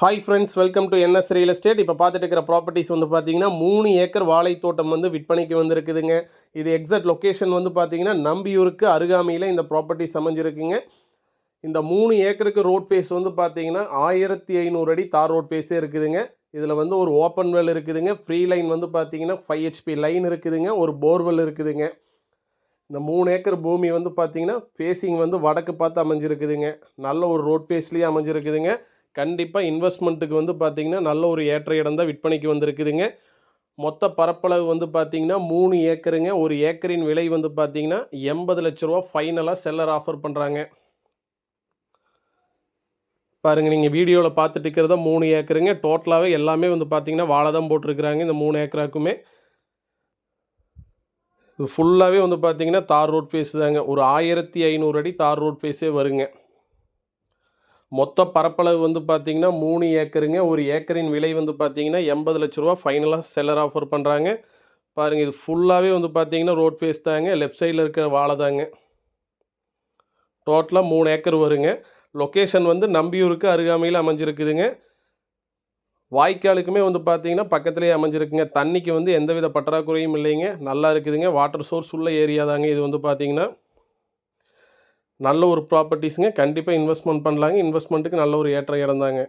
Hi friends, welcome to NS real estate. இப்போ பார்த்துட்டு இருக்கிற ப்ராப்பர்ட்டிஸ் வந்து பார்த்தீங்கன்னா 3 ஏக்கர் வாழை தோட்டம் வந்து விற்பனைக்கு வந்திருக்குதுங்க. இது எக்ஸாக்ட் லொக்கேஷன் வந்து பார்த்தீங்கன்னா நம்பியூருக்கு அருகாமையில் இந்த ப்ராப்பர்ட்டிஸ் அமைஞ்சிருக்குங்க. இந்த 3 ஏக்கருக்கு ரோட் ஃபேஸ் வந்து பார்த்தீங்கன்னா 1500 அடி தார் ரோட் ஃபேஸே இருக்குதுங்க. இதில் வந்து ஒரு ஓப்பன் வெல் இருக்குதுங்க. ஃப்ரீ லைன் வந்து பார்த்தீங்கன்னா 5 ஹெச்பி லைன் இருக்குதுங்க. ஒரு போர்வெல் இருக்குதுங்க. இந்த 3 ஏக்கர் பூமி வந்து பார்த்தீங்கன்னா ஃபேஸிங் வந்து வடக்கு பார்த்து அமைஞ்சிருக்குதுங்க. நல்ல ஒரு ரோட் ஃபேஸ்லேயே அமைஞ்சிருக்குதுங்க. கண்டிப்பாக இன்வெஸ்ட்மெண்ட்டுக்கு வந்து பார்த்திங்கன்னா நல்ல ஒரு ஏற்ற இடம் தான் விற்பனைக்கு வந்திருக்குதுங்க. மொத்த பரப்பளவு வந்து பார்த்திங்கன்னா 3 ஏக்கருங்க. ஒரு ஏக்கரின் விலை வந்து பார்த்திங்கன்னா 80 லட்ச ரூபா ஃபைனலாக செல்லர் ஆஃபர் பண்ணுறாங்க. பாருங்கள், நீங்கள் வீடியோவில் பார்த்துட்டு இருக்கிறத 3 ஏக்கருங்க. டோட்டலாகவே எல்லாமே வந்து பார்த்திங்கன்னா வாழை தான் போட்டிருக்கிறாங்க. இந்த 3 ஏக்கராக்குமே இது ஃபுல்லாகவே வந்து பார்த்திங்கன்னா தார் ரோட் ஃபேஸ் தாங்க. ஒரு 1500 அடி தார் ரோட் ஃபேஸே வருங்க. மொத்த பரப்பளவு வந்து பார்த்திங்கன்னா 3 ஏக்கருங்க. ஒரு ஏக்கரின் விலை வந்து பார்த்திங்கன்னா 80 லட்ச ரூபா ஃபைனலாக செல்லர் ஆஃபர் பண்ணுறாங்க. பாருங்கள், இது ஃபுல்லாகவே வந்து பார்த்திங்கன்னா ரோட் ஃபேஸ் தாங்க. லெஃப்ட் சைடில் இருக்கிற வாழை தாங்க. டோட்டலாக 3 ஏக்கர் வருங்க. லொக்கேஷன் வந்து நம்பியூருக்கு அருகாமையில் அமைஞ்சிருக்குதுங்க. வாய்க்காலுக்குமே வந்து பார்த்திங்கன்னா பக்கத்துலேயே அமைஞ்சிருக்குங்க. தண்ணிக்கு வந்து எந்தவித பற்றாக்குறையும் இல்லைங்க. நல்லா இருக்குதுங்க. வாட்டர் சோர்ஸ் உள்ள ஏரியா தாங்க இது வந்து பார்த்திங்கன்னா. நல்ல ஒரு ப்ராப்பர்ட்டிஸுங்க. கண்டிப்பாக இன்வெஸ்ட்மெண்ட் பண்ணலாங்க. இன்வெஸ்ட்மெண்ட்டுக்கு நல்ல ஒரு ஏற்ற இடம் தாங்க.